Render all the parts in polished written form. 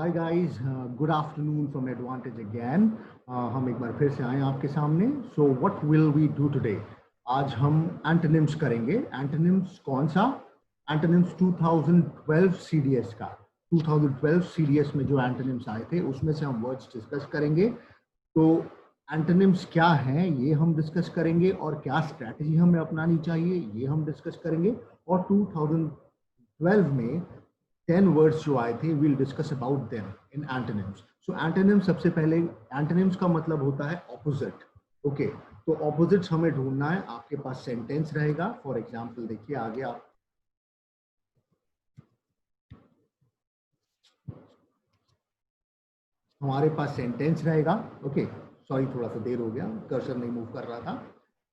Hi guys, good afternoon from Advantage again. हम एक बार फिर से आए आपके सामने। So what will we do today? आज हम एंटोनिम्स करेंगे। एंटोनिम्स कौन सा? एंटोनिम्स 2012 सीडीएस का। 2012 सीडीएस में जो एंटोनिम्स आए थे उसमें से हम वर्ड्स डिस्कस करेंगे। तो एंटोनिम्स क्या हैं ये हम डिस्कस करेंगे, और क्या स्ट्रैटेजी हमें अपनानी चाहिए ये हम डिस्कस करेंगे। और 2012 में 10 वर्ड्स जो आए थे, will discuss about them in antonyms. So antonyms, सबसे पहले एंटोनिम्स का मतलब होता है ऑपोजिट। ओके, तो ऑपोजिट्स हमें ढूंढना है। आपके पास सेंटेंस रहेगा। फॉर एग्जांपल देखिए आगे आप, हमारे पास सेंटेंस रहेगा। ओके, सॉरी थोड़ा सा देर हो गया, कर्सर नहीं मूव कर रहा था।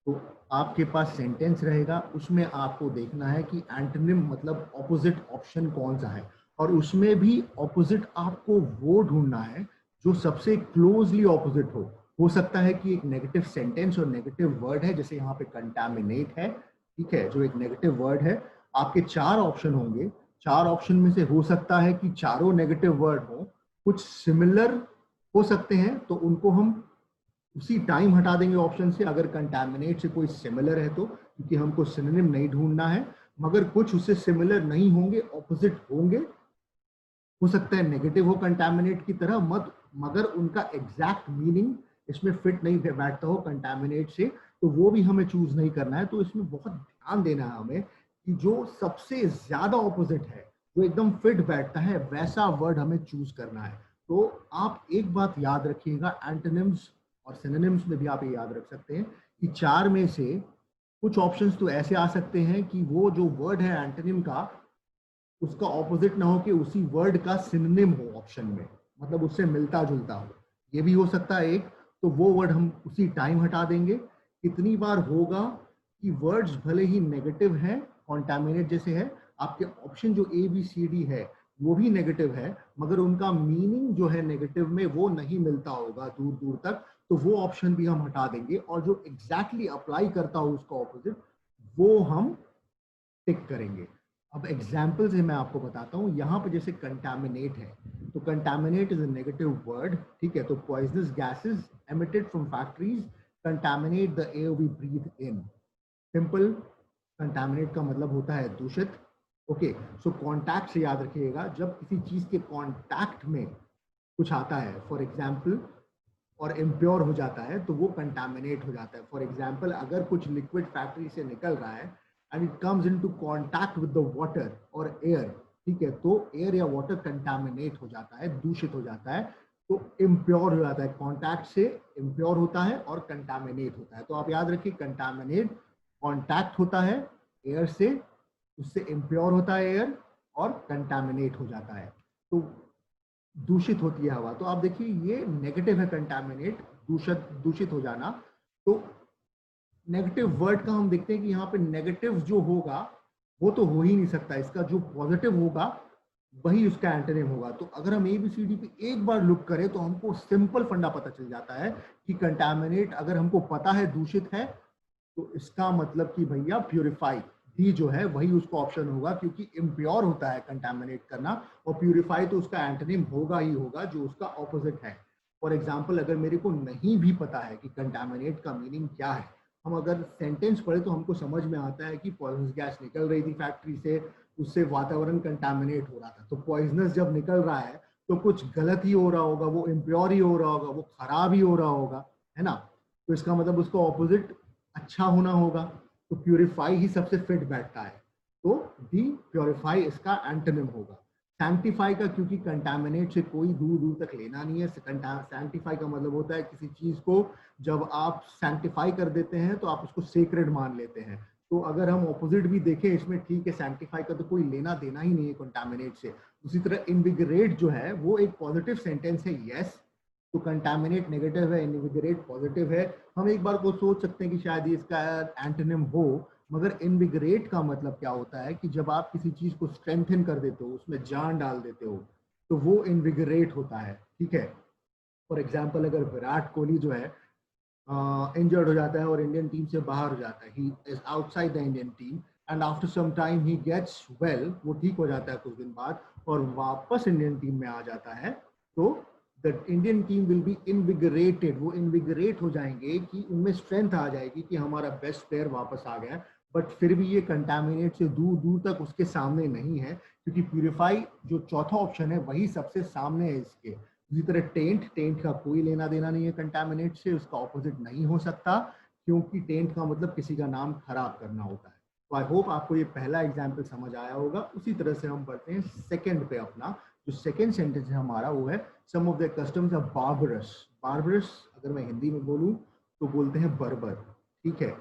तो आपके पास सेंटेंस रहेगा, उसमें आपको देखना है कि एंटोनिम मतलब ऑपोजिट ऑप्शन कौन सा है। और उसमें भी ऑपोजिट आपको वो ढूंढना है जो सबसे क्लोजली ऑपोजिट हो सकता है कि एक नेगेटिव सेंटेंस और नेगेटिव वर्ड है, जैसे यहाँ पे कंटामिनेट है, ठीक है, जो एक नेगेटिव वर्ड है। आपके चार ऑप्शन होंगे। चार ऑप्शन में से हो सकता है कि चारों नेगेटिव वर्ड हो, कुछ सिमिलर हो सकते हैं, तो उनको हम उसी टाइम हटा देंगे ऑप्शन से, अगर कंटैमिनेट से कोई सिमिलर है तो, क्योंकि हमको सिनोनिम नहीं ढूंढना है। मगर कुछ उससे सिमिलर नहीं होंगे, ऑपोजिट होंगे। हो सकता है नेगेटिव हो कंटैमिनेट की तरह, मगर उनका एग्जैक्ट मीनिंग इसमें फिट नहीं बैठता हो कंटैमिनेट से, तो वो भी हमें चूज नहीं करना है। तो इसमें बहुत ध्यान देना है हमें कि जो सबसे ज्यादा ऑपोजिट है, जो एकदम फिट बैठता है, वैसा वर्ड हमें चूज करना है। तो आप एक बात याद रखिएगा, एंटोनिम्स और सिनोनिम्स में भी आप ये याद रख सकते हैं कि चार में से कुछ ऑप्शंस तो ऐसे आ सकते हैं कि वो जो वर्ड है एंटोनिम का, उसका ऑपोजिट ना हो कि उसी वर्ड का सिनोनिम हो ऑप्शन में, मतलब उससे मिलता जुलता हो। ये भी हो सकता है एक। तो वो वर्ड हम उसी टाइम हटा देंगे। कितनी बार होगा कि वर्ड्स भले ही नेगेटिव हैं, कॉन्टैमिनेट जैसे है, आपके ऑप्शन जो ए बी सी डी है वो भी नेगेटिव है, मगर उनका मीनिंग जो है नेगेटिव में वो नहीं मिलता होगा दूर दूर तक, तो वो ऑप्शन भी हम हटा देंगे। और जो एग्जैक्टली अप्लाई करता हो उसका ऑपोजिट, वो हम टिक करेंगे। अब एग्जाम्पल से मैं आपको बताता हूँ। यहाँ पे जैसे कंटामिनेट है, तो contaminate is a negative word, ठीक है। तो poisonous gases emitted from factories contaminate the air we breathe in. Simple, contaminate का मतलब होता है दूषित। ओके, सो कॉन्टैक्ट से याद रखिएगा, जब किसी चीज के कॉन्टैक्ट में कुछ आता है, फॉर एग्जाम्पल, और इम्प्योर हो जाता है, तो वो कंटामिनेट हो जाता है। फॉर एग्जाम्पल, अगर कुछ लिक्विड फैक्ट्री से निकल रहा है and it comes into contact with the water और एयर, ठीक है, तो एयर या वाटर कंटामिनेट हो जाता है, दूषित हो जाता है, तो इम्प्योर हो जाता है। कांटेक्ट से इम्प्योर होता है और कंटामिनेट होता है। तो आप याद रखिए, कंटामिनेट कांटेक्ट होता है एयर से, उससे इम्प्योर होता है एयर, और कंटामिनेट हो जाता है, तो दूषित होती है हवा। तो आप देखिए ये नेगेटिव है, कंटामिनेट, दूषित, दूषित हो जाना। तो नेगेटिव वर्ड का हम देखते हैं कि यहाँ पे नेगेटिव जो होगा वो तो हो ही नहीं सकता, इसका जो पॉजिटिव होगा वही उसका एंटोनिम होगा। तो अगर हम एबीसीडी पे एक बार लुक करें तो हमको सिंपल फंडा पता चल जाता है कि कंटामिनेट अगर हमको पता है दूषित है, तो इसका मतलब कि भैया प्यूरिफाई, डी जो है वही उसका ऑप्शन होगा, क्योंकि इम्प्योर होता है कंटामिनेट करना, और प्यूरिफाई तो उसका एंटोनिम होगा ही होगा, जो उसका ऑपोजिट है। फॉर एग्जाम्पल, अगर मेरे को नहीं भी पता है कि कंटामिनेट का मीनिंग क्या है, हम अगर सेंटेंस पढ़े तो हमको समझ में आता है कि पॉइजनस गैस निकल रही थी फैक्ट्री से, उससे वातावरण कंटामिनेट हो रहा था। तो पॉइजनस जब निकल रहा है तो कुछ गलत ही हो रहा होगा, वो इम्प्योर ही हो रहा होगा, वो खराब ही हो रहा होगा, है ना। तो इसका मतलब उसका ऑपोजिट अच्छा होना होगा। तो प्यूरिफाई ही सबसे फिट बैठता है, तो डी प्योरीफाई इसका एंटोनिम होगा। सैंक्टिफाई का, क्योंकि कंटामिनेट से कोई दूर दूर तक लेना नहीं है। सैंक्टिफाई का मतलब होता है किसी चीज को जब आप सैंक्टिफाई कर देते हैं तो आप उसको सेक्रेड मान लेते हैं। तो अगर हम ऑपोजिट भी देखें इसमें, ठीक है, सैंक्टिफाई का तो कोई लेना देना ही नहीं है कंटामिनेट से। उसी तरह इनविगरेट जो है वो एक पॉजिटिव सेंटेंस है, यस। तो कंटामिनेट नेगेटिव है, इनविगरेट पॉजिटिव है। हम एक बार को सोच सकते हैं कि शायद ये इसका एंटोनिम हो, मगर इनविगरेट का मतलब क्या होता है कि जब आप किसी चीज को स्ट्रेंथन कर देते हो, उसमें जान डाल देते हो, तो वो इनविगरेट होता है, ठीक है। फॉर एग्जाम्पल, अगर विराट कोहली जो है इंजर्ड हो जाता है और इंडियन टीम से बाहर हो जाता है, he is outside the Indian team, and after some time he gets well, वो ठीक हो जाता है कुछ दिन बाद और वापस इंडियन टीम में आ जाता है, तो the Indian team will be invigorated, वो इनविगरेट हो जाएंगे कि उनमें स्ट्रेंथ आ जाएगी कि हमारा बेस्ट प्लेयर वापस आ गया है। बट फिर भी ये कंटामिनेट से दूर दूर तक उसके सामने नहीं है, क्योंकि प्यूरिफाई जो चौथा ऑप्शन है वही सबसे सामने है इसके। इसी तरह टेंट का कोई लेना देना नहीं है कंटामिनेट से, उसका ऑपोजिट नहीं हो सकता, क्योंकि टेंट का मतलब किसी का नाम खराब करना होता है। तो आई होप आपको ये पहला एग्जाम्पल समझ आया होगा। उसी तरह से हम बढ़ते हैं सेकंड पे। अपना जो सेकंड सेंटेंस है हमारा वो है some of the customs are barbarous. Barbarous अगर मैं हिंदी में बोलूं तो बोलते हैं बर्बर, ठीक है।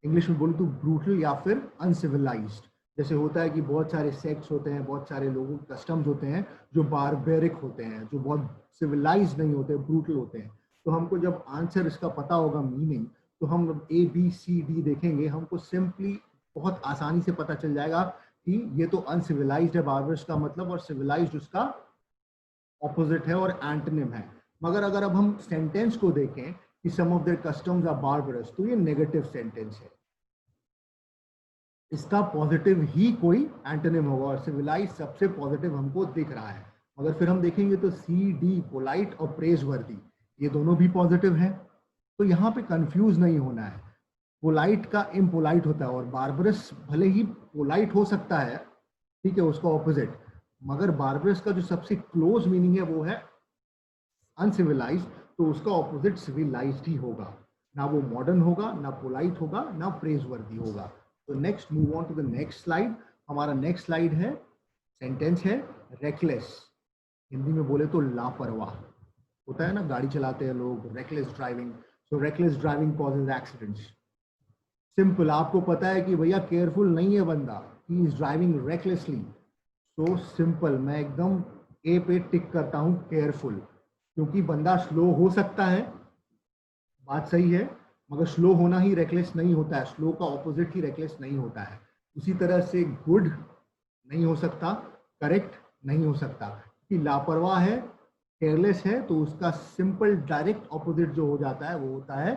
इंग्लिश में बोलूं तो ब्रूटल या फिर अनसिविलाइज्ड। जैसे होता है कि बहुत सारे सेक्ट्स होते हैं, बहुत सारे लोगों के कस्टम्स होते हैं जो बारबेरिक होते हैं, जो बहुत सिविलाइज्ड नहीं होते, ब्रूटल होते हैं। तो हमको जब आंसर इसका पता होगा मीनिंग, तो हम ABCD देखेंगे, हमको सिंपली बहुत आसानी से पता चल जाएगा कि ये तो अनसिविलाइज्ड है बार्बरस का मतलब, और सिविलाइज्ड उसका ऑपोजिट है और एंटोनिम है। मगर अगर अब हम सेंटेंस को देखें कि some of their customs are barbarous, तो ये नेगेटिव सेंटेंस है, इसका पॉजिटिव ही कोई एंटोनिम होगा, और सिविलाइज सबसे पॉजिटिव हमको दिख रहा है। मगर फिर हम देखेंगे तो CD पोलाइट और प्रेजवर्दी, ये दोनों भी पॉजिटिव हैं। तो यहाँ पे कंफ्यूज नहीं होना है, पोलाइट का इम्पोलाइट होता है, और बार्बरस भले ही पोलाइट हो सकता है, ठीक है, उसका ऑपोजिट, मगर बार्बरस का जो सबसे क्लोज मीनिंग है वो है अनसिविलाइज्ड, तो उसका ऑपोजिट सिविलाइज्ड ही होगा। ना वो मॉडर्न होगा, ना पोलाइट होगा, ना प्रेजवर्दी होगा। तो next move on to the next slide. हमारा नेक्स्ट स्लाइड है, सेंटेंस है रेकलेस। हिंदी में बोले तो लापरवाह। होता है ना, गाड़ी चलाते हैं लोग, reckless driving. So reckless driving causes accidents. Simple, आपको पता है कि भैया केयरफुल नहीं है बंदा, he is driving recklessly. So simple, मैं एकदम ए पे टिक करता हूं केयरफुल, क्योंकि बंदा स्लो हो सकता है, बात सही है, मगर स्लो होना ही रेकलेस नहीं होता है, स्लो का ऑपोजिट ही रेकलेस नहीं होता है। उसी तरह से गुड नहीं हो सकता, करेक्ट नहीं हो सकता, क्योंकि लापरवाह है, केयरलेस है, तो उसका सिंपल डायरेक्ट ऑपोजिट जो हो जाता है वो होता है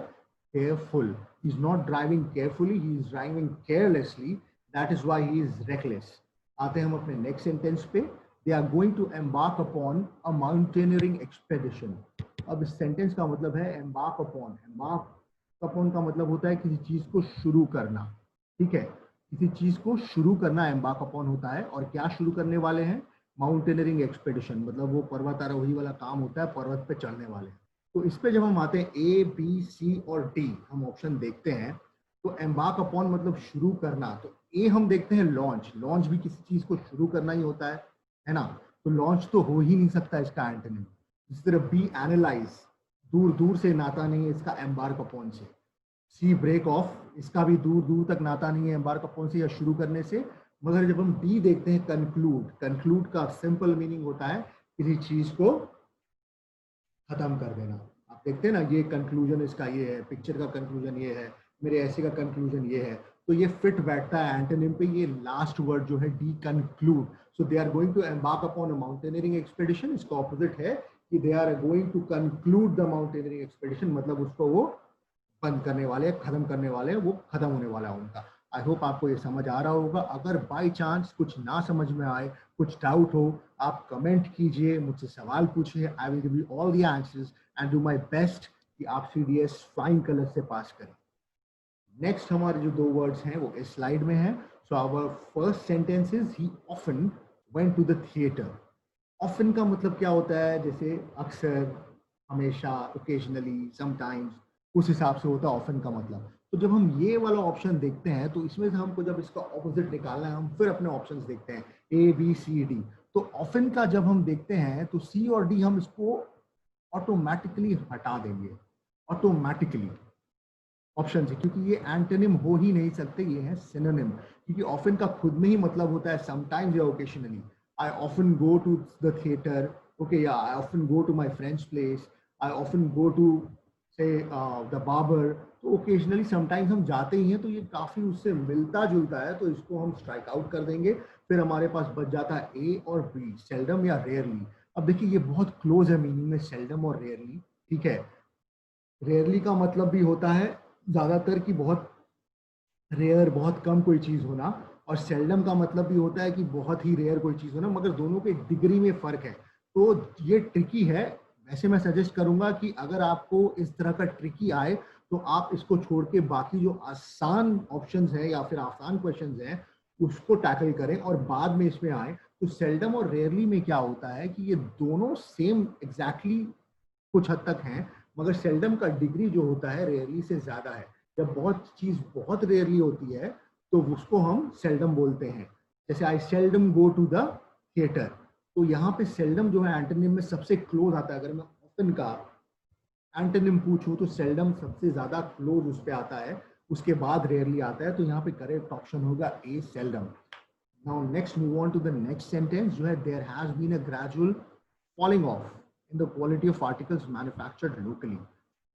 careful. He is not driving carefully, he is driving carelessly, that is why he is reckless. आते हैं हम अपने नेक्स्ट सेंटेंस पे। They are going to embark upon a mountaineering expedition. अब इस सेंटेंस का मतलब है एम्बार्क अपॉन। एम्बार्क अपॉन का मतलब होता है किसी चीज को शुरू करना, ठीक है, किसी चीज को शुरू करना एम्बार्क अपॉन होता है। और क्या शुरू करने वाले हैं? माउंटेनियरिंग एक्सपेडिशन, मतलब वो पर्वतारोही वाला काम होता है, पर्वत पे चढ़ने वाले। तो इस पे जब हम आते हैं A B C और D, हम ऑप्शन देखते हैं, तो एम्बार्क अपॉन मतलब शुरू करना। तो ए हम देखते हैं लॉन्च, लॉन्च भी किसी चीज को शुरू करना ही होता है ना, तो लॉन्च तो हो ही नहीं सकता इसका एंटोनिम। इस तरह बी एनालाइज, दूर दूर से नाता नहीं है इसका एम्बार्क अपॉन से। सी ब्रेक ऑफ, इसका भी दूर दूर तक नाता नहीं है एम्बार्क अपॉन से या शुरू करने से। मगर जब हम डी देखते हैं कंक्लूड, कंक्लूड का सिंपल मीनिंग होता है किसी चीज को खत्म कर देना। आप देखते हैं ना, ये कंक्लूजन इसका ये है, पिक्चर का कंक्लूजन ये है, मेरे ऐसे का कंक्लूजन ये है, तो ये फिट बैठता है एंटोनिम पे, ये लास्ट वर्ड जो है the conclude. So they are going to embark upon a mountaineering expedition, इसका ऑपोजिट है कि they are going to conclude the mountaineering expedition, मतलब उसको वो बंद करने वाले हैं, खत्म करने वाले हैं, वो खत्म होने वाला है उनका। आई होप आपको ये समझ आ रहा होगा। अगर बाई चांस कुछ ना समझ में आए, कुछ डाउट हो, आप कमेंट कीजिए, मुझसे सवाल पूछिए, I will give you all the answers and do my best कि आप CDS फ्लाइंग कलर से पास करें। नेक्स्ट हमारे जो दो वर्ड्स हैं वो इस स्लाइड में है। So our first sentence is he often went to the theatre. Often का मतलब क्या होता है? जैसे अक्सर, हमेशा, ओकेजनली, समटाइम्स, उस हिसाब से होता है ऑफन का मतलब। तो जब हम ये वाला ऑप्शन देखते हैं तो इसमें से हमको जब इसका ऑपोजिट निकालना है, हम फिर अपने ऑप्शंस देखते हैं ABCD। तो ऑफन का जब हम देखते हैं तो C और D हम इसको ऑटोमेटिकली हटा देंगे, ऑटोमेटिकली ऑप्शन से, क्योंकि ये एंटोनिम हो ही नहीं सकते, ये है सिनोनिम। क्योंकि ऑफन का खुद में ही मतलब होता है समटाइम्स या occasionally. I often go to the theatre, okay, या I often go to my friend's place, I often go to say the barber. तो ओकेजनली समटाइम्स हम जाते ही हैं, तो ये काफी उससे मिलता जुलता है, तो इसको हम स्ट्राइक आउट कर देंगे। फिर हमारे पास बच जाता है A और B, सेल्डम या रेयरली। अब देखिए ये बहुत क्लोज है मीनिंग में, सेल्डम और रेयरली, ठीक है। रेयरली का मतलब भी होता है ज्यादातर की बहुत रेयर, बहुत कम कोई चीज होना, और सेल्डम का मतलब भी होता है कि बहुत ही रेयर कोई चीज़ हो ना, मगर दोनों के डिग्री में फ़र्क है। तो ये ट्रिकी है। वैसे मैं सजेस्ट करूंगा कि अगर आपको इस तरह का ट्रिकी आए तो आप इसको छोड़ के बाकी जो आसान ऑप्शंस हैं या फिर आसान क्वेश्चंस हैं उसको टैकल करें और बाद में इसमें आए। तो सेल्डम और रेयरली में क्या होता है कि ये दोनों सेम एग्जैक्टली कुछ हद तक हैं, मगर सेल्डम का डिग्री जो होता है रेयरली से ज्यादा है। जब बहुत चीज बहुत रेयरली होती है तो उसको हम सेल्डम बोलते हैं। जैसे I seldom go to the theatre, तो यहाँ पे सेल्डम जो है एंटोनिम में सबसे क्लोज आता है। अगर मैं ऑफन का एंटोनिम पूछूं तो सेल्डम सबसे ज्यादा क्लोज उस पे आता है, उसके बाद रेयरली आता है। तो यहाँ पे करेक्ट ऑप्शन होगा ए, seldom. Now next move on to the next sentence जो है there has been a gradual falling off in the quality of articles manufactured locally.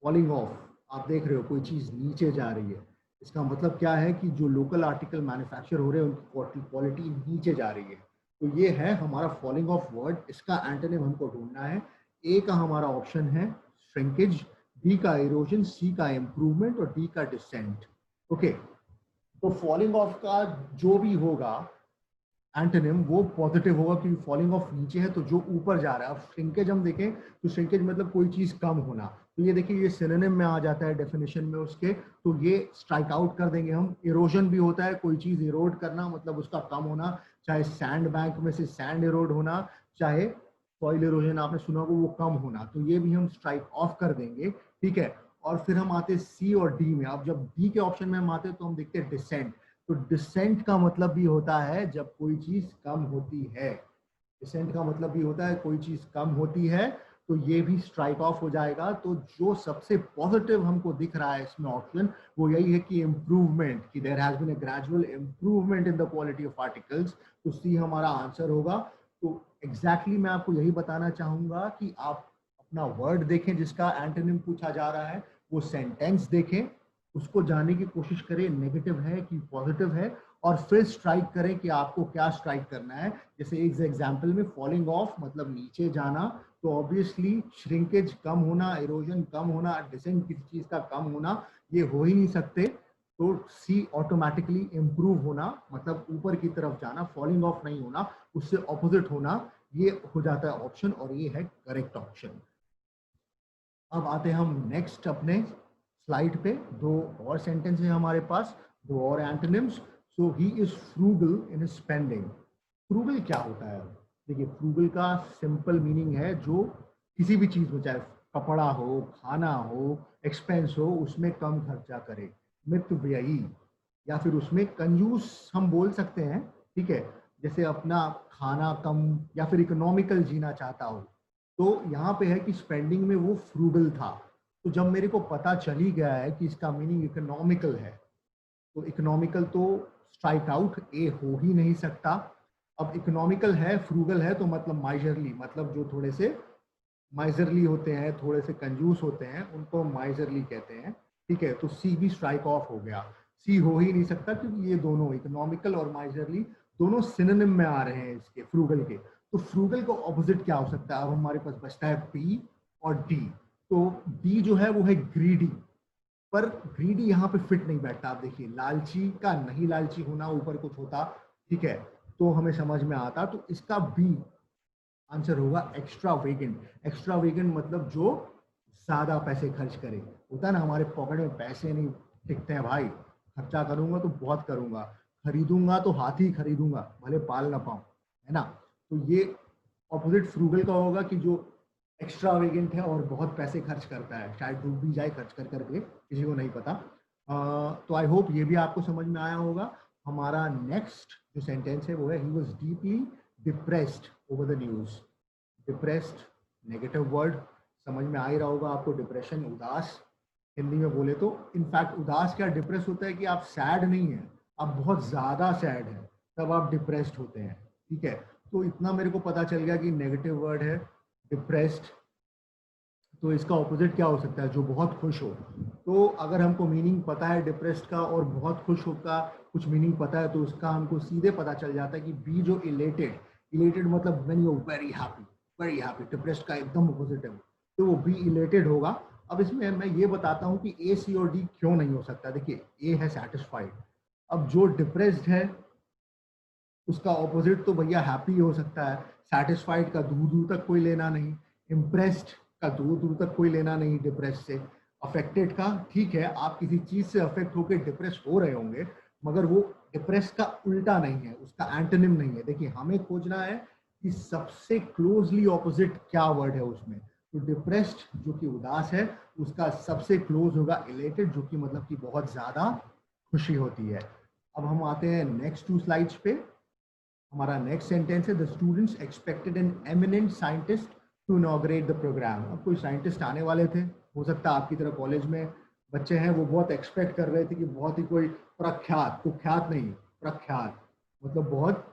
Falling off, आप देख रहे हो कोई चीज नीचे जा रही है, इसका मतलब क्या है कि जो लोकल आर्टिकल मैन्युफैक्चर हो रहे हैं उनकी क्वालिटी नीचे जा रही है। तो ये है हमारा फॉलिंग ऑफ वर्ड। इसका एंटोनिम हमको ढूंढना है। ए का हमारा ऑप्शन है श्रिंकेज, बी का इरोजन, सी का इम्प्रूवमेंट और डी का डिसेंट। ओके, तो फॉलिंग ऑफ का जो भी होगा एंटोनिम वो पॉजिटिव होगा क्योंकि फॉलिंग ऑफ नीचे है तो जो ऊपर जा रहा है। अब श्रिंकेज हम देखें तो श्रिंकेज मतलब कोई चीज कम होना, तो ये देखिए ये सिनोनिम में आ जाता है डेफिनेशन में उसके, तो ये स्ट्राइक आउट कर देंगे हम। इरोजन भी होता है कोई चीज इरोड करना, मतलब उसका कम होना, चाहे सैंड बैंक में से सैंड इरोड होना, चाहे सॉइल इरोजन आपने सुना होगा वो कम होना, तो ये भी हम स्ट्राइक ऑफ कर देंगे। ठीक है, और फिर हम आते हैं सी और डी में। अब जब डी के ऑप्शन में हम आते हैं तो हम देखते हैं डिसेंट। तो डिसेंट का मतलब भी होता है जब कोई चीज कम होती है। डिसेंट का मतलब भी होता है कोई चीज कम होती है, तो ये भी स्ट्राइक ऑफ हो जाएगा। तो जो सबसे पॉजिटिव हमको दिख रहा है इसमें ऑप्शन वो यही है कि इम्प्रूवमेंट, कि there has been a gradual improvement in the quality of articles. तो सी हमारा आंसर होगा। तो एग्जैक्टली मैं आपको यही बताना चाहूंगा कि आप अपना वर्ड देखें जिसका एंटोनिम पूछा जा रहा है, वो सेंटेंस देखें, उसको जानने की कोशिश करें नेगेटिव है कि पॉजिटिव है, और फिर स्ट्राइक करें कि आपको क्या स्ट्राइक करना है। जैसे एक एग्जांपल में फॉलिंग ऑफ मतलब नीचे जाना, तो ऑब्वियसली श्रिंकेज कम होना, इरोजन कम होना, डिसेंट किसी चीज का कम होना, ये हो ही नहीं सकते। तो सी ऑटोमेटिकली इम्प्रूव होना मतलब ऊपर की तरफ जाना, फॉलिंग ऑफ नहीं होना, उससे ऑपोजिट होना, ये हो जाता है ऑप्शन, और ये है करेक्ट ऑप्शन। अब आते हैं हम नेक्स्ट अपने स्लाइड पे। दो और सेंटेंस है हमारे पास, दो और antonyms. So he is frugal in spending. Frugal क्या होता है? देखिए फ्रूगल का सिंपल मीनिंग है जो किसी भी चीज में, चाहे कपड़ा हो, खाना हो, एक्सपेंस हो, उसमें कम खर्चा करे, मितव्ययी, या फिर उसमें कंजूस हम बोल सकते हैं। ठीक है, जैसे अपना खाना कम या फिर इकोनॉमिकल जीना चाहता हो, तो यहाँ पे है कि स्पेंडिंग में वो फ्रूगल था। तो जब मेरे को पता चल ही गया है कि इसका मीनिंग इकोनॉमिकल है, तो इकोनॉमिकल तो स्ट्राइक आउट ए हो ही नहीं सकता। अब इकोनॉमिकल है, फ्रूगल है, तो मतलब माइजरली, मतलब जो थोड़े से माइजरली होते हैं, थोड़े से कंजूस होते हैं, उनको माइजरली कहते हैं। ठीक है, तो सी भी स्ट्राइक ऑफ हो गया। सी हो ही नहीं सकता क्योंकि ये दोनों इकोनॉमिकल और माइजरली दोनों सिनोनिम में आ रहे हैं इसके, फ्रूगल के। तो फ्रूगल का ऑपोजिट क्या हो सकता है? अब हमारे पास बचता है बी और डी। तो बी जो है वो है ग्रीडी, पर ग्रीडी यहाँ पे फिट नहीं बैठता। आप देखिए लालची का नहीं लालची होना, ऊपर कुछ होता, ठीक है, तो हमें समझ में आता। तो इसका बी आंसर होगा एक्स्ट्रा वेगेंट। एक्स्ट्रा वेगेंट मतलब जो ज्यादा पैसे खर्च करे। होता है ना हमारे पॉकेट में पैसे नहीं टिकते हैं भाई, खर्चा करूंगा तो बहुत करूंगा, खरीदूंगा तो हाथी खरीदूंगा भले पाल ना पाऊं, है ना। तो ये ऑपोजिट फ्रूगल का होगा कि जो एक्स्ट्रा वेगेंट है और बहुत पैसे खर्च करता है, शायद डूब भी जाए खर्च कर करके, किसी को नहीं पता। तो आई होप ये भी आपको समझ में आया होगा। हमारा नेक्स्ट जो सेंटेंस है वो है he was deeply depressed over the news. Depressed negative word, समझ में आ ही रहा होगा आपको। डिप्रेशन उदास हिंदी में बोले तो, इनफैक्ट उदास क्या डिप्रेस होता है कि आप सैड नहीं है, आप बहुत ज़्यादा सैड है, तब आप डिप्रेस्ड होते हैं। ठीक है, तो इतना मेरे को पता चल गया कि नेगेटिव वर्ड है डिप्रेस्ड। तो इसका ऑपोजिट क्या हो सकता है? जो बहुत खुश हो। तो अगर हमको मीनिंग पता है डिप्रेस्ड का और बहुत खुश हो का कुछ मीनिंग पता है, तो उसका हमको सीधे पता चल जाता है कि बी जो इलेटेड, इलेटेड मतलब when you very happy, very happy, depressed का एकदम ऑपोजिट है, तो वो बी इलेटेड होगा। अब इसमें मैं ये बताता हूँ कि ए, सी और डी क्यों नहीं हो सकता। देखिए ए है सेटिस्फाइड, अब जो डिप्रेस्ड है उसका ऑपोजिट तो भैया हैप्पी हो सकता है, सेटिस्फाइड का दूर दूर तक कोई लेना नहीं, इम्प्रेस्ड का दूर दूर तक कोई लेना नहीं डिप्रेस से, अफेक्टेड का ठीक है आप किसी चीज से अफेक्ट होकर डिप्रेस हो रहे होंगे मगर वो डिप्रेस का उल्टा नहीं है, उसका एंटोनिम नहीं है। देखिए हमें खोजना है कि सबसे क्लोजली ऑपोजिट क्या वर्ड है उसमें, तो डिप्रेस्ड जो कि उदास है उसका सबसे क्लोज होगा इलेटेड, जो कि मतलब कि बहुत ज्यादा खुशी होती है। अब हम आते हैं नेक्स्ट 2 स्लाइड्स पे। हमारा नेक्स्ट सेंटेंस है the students expected an eminent scientist to inaugurate the programme. अब कोई साइंटिस्ट आने वाले थे, हो सकता है आपकी तरह कॉलेज में बच्चे हैं वो बहुत एक्सपेक्ट कर रहे थे कि बहुत ही कोई प्रख्यात, कुख्यात नहीं प्रख्यात, मतलब बहुत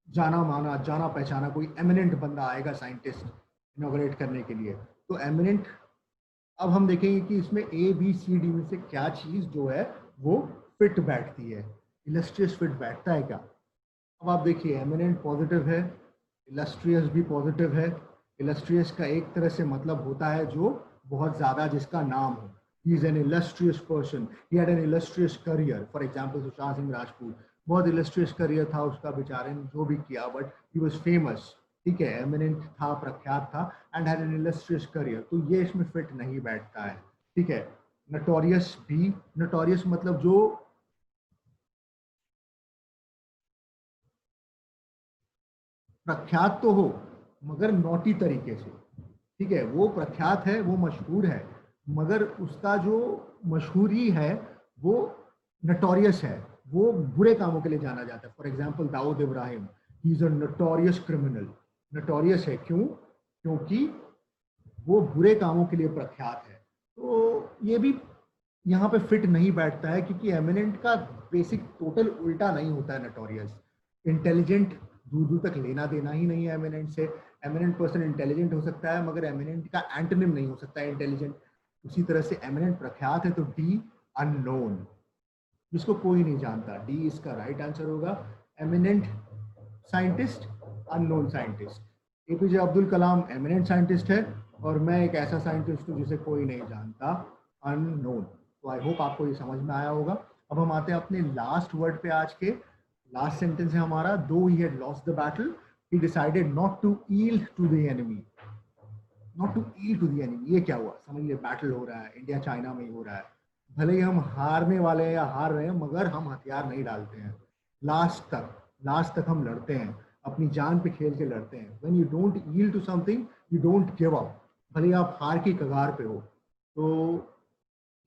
जाना माना जाना पहचाना कोई एमिनेंट बंदा आएगा साइंटिस्ट इनॉग्रेट करने के लिए। तो एमिनेंट, अब हम देखेंगे कि इसमें ए बी सी डी में से क्या चीज जो है वो फिट बैठती है, इलस्ट्रियस फिट बैठता है क्या। अब आप देखिए एमिनेंट पॉजिटिव है, इलस्ट्रियस भी पॉजिटिव है। इलस्ट्रियस का एक तरह से मतलब होता है जो बहुत ज्यादा जिसका नाम हो, he is an illustrious person, he had an illustrious career. For example Sushant Singh Rajput, बहुत इलस्ट्रियस करियर था उसका बेचारे ने जो भी किया, बट ही वाज फेमस, ठीक है, एमिनेंट था, प्रख्यात था and had an illustrious career, तो ये इसमें फिट नहीं बैठता है, ठीक है। नोटोरियस भी, नोटोरियस मतलब जो प्रख्यात तो हो मगर नोटी तरीके से, ठीक है, वो प्रख्यात है वो मशहूर है मगर उसका जो मशहूरी है वो नटोरियस है, वो बुरे कामों के लिए जाना जाता है। For example Dawood Ibrahim, he is a notorious criminal, notorious है क्यों, क्योंकि वो बुरे कामों के लिए प्रख्यात है। तो ये भी यहाँ पे फिट नहीं बैठता है क्योंकि एमिनेंट का बेसिक टोटल उल्टा नहीं होता है नटोरियस। इंटेलिजेंट दूर दूर तक लेना देना ही नहीं है एमिनेंट से, एमिनेंट पर्सन इंटेलिजेंट हो सकता है मगर एमिनेंट का एंटोनिम नहीं हो सकता है इंटेलिजेंट। उसी तरह से एमिनेंट प्रख्यात है तो डी अननोन, जिसको कोई नहीं जानता, डी इसका राइट आंसर होगा। Eminent scientist, unknown scientist. APJ Abdul Kalam eminent scientist है और मैं एक ऐसा साइंटिस्ट हूँ जिसे कोई नहीं जानता, अननोन। तो आई होप आपको ये समझ में आया होगा। अब हम आते हैं अपने लास्ट वर्ड पे आज के। लास्ट सेंटेंस है हमारा, though he had lost the battle he decided not to yield to the enemy. Not to yield to the enemy, ये क्या हुआ, समझ लिए बैटल हो रहा है, इंडिया चाइना में ही हो रहा है, भले ही हम हारने वाले हैं या हार रहे हैं मगर हम हथियार नहीं डालते हैं, लास्ट तक हम लड़ते हैं, अपनी जान पे खेल के लड़ते हैं। When you don't yield to something you don't give up, भले ही आप हार की कगार पे हो। तो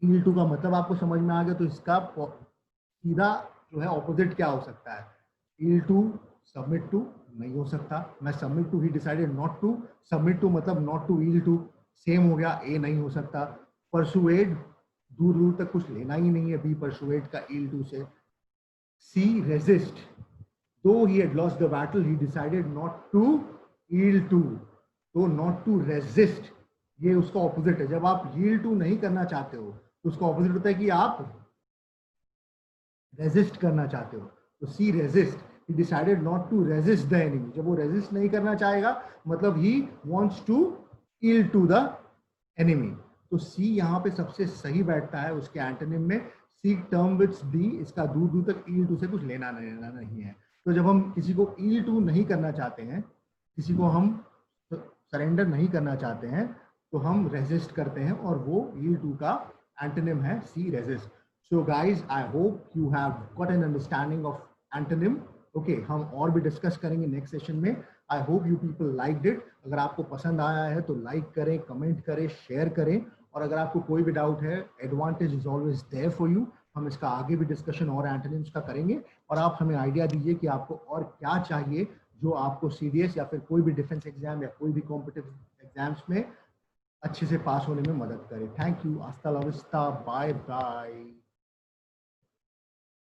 यील्ड टू का मतलब आपको समझ में आ गया, तो इसका सीधा जो है ऑपोजिट क्या हो सकता है, यील्ड टू, सबमिट टू नहीं हो सकता, मैं submit to, he decided not to, submit to मतलब not to yield to, same हो गया, ए नहीं हो सकता। परसुएड, दूर दूर तक कुछ लेना ही नहीं है बी परसुएड का यील्ड टू से। सी resist, though he had lost the battle he decided not to yield to, तो not to resist ये उसका ऑपोजिट है। जब आप yield to नहीं करना चाहते हो तो उसका ऑपोजिट होता है कि आप रेजिस्ट करना चाहते हो। तो सी resist, he decided not to resist the enemy, जब वो रेजिस्ट नहीं करना चाहेगा मतलब he wants to yield to the enemy। तो सी यहाँ पे सबसे सही बैठता है उसके एंटोनिम में, सी टर्म विथ डी, इसका दूर दूर तक yield to से कुछ लेना नहीं है। तो जब हम किसी को yield to नहीं करना चाहते हैं, किसी को हम सरेंडर नहीं करना चाहते हैं तो हम रेजिस्ट करते हैं और वो yield to का एंटोनिम है C resist. So guys I hope you have got an understanding of antonym. Okay, हम और भी डिस्कस करेंगे नेक्स्ट सेशन में। I hope you people liked it. अगर आपको पसंद आया है तो लाइक करें, कमेंट करें, शेयर करें, और अगर आपको कोई भी डाउट है, Advantage is always there for you. हम इसका आगे भी डिस्कशन और एंटोनिम्स का करेंगे और आप हमें आइडिया दीजिए कि आपको और क्या चाहिए जो आपको सीडीएस या फिर कोई भी डिफेंस एग्जाम या कोई भी कॉम्पिटिटिव एग्जाम्स में अच्छे से पास होने में मदद करे। थैंक यू, हasta la vista, बाय बाय।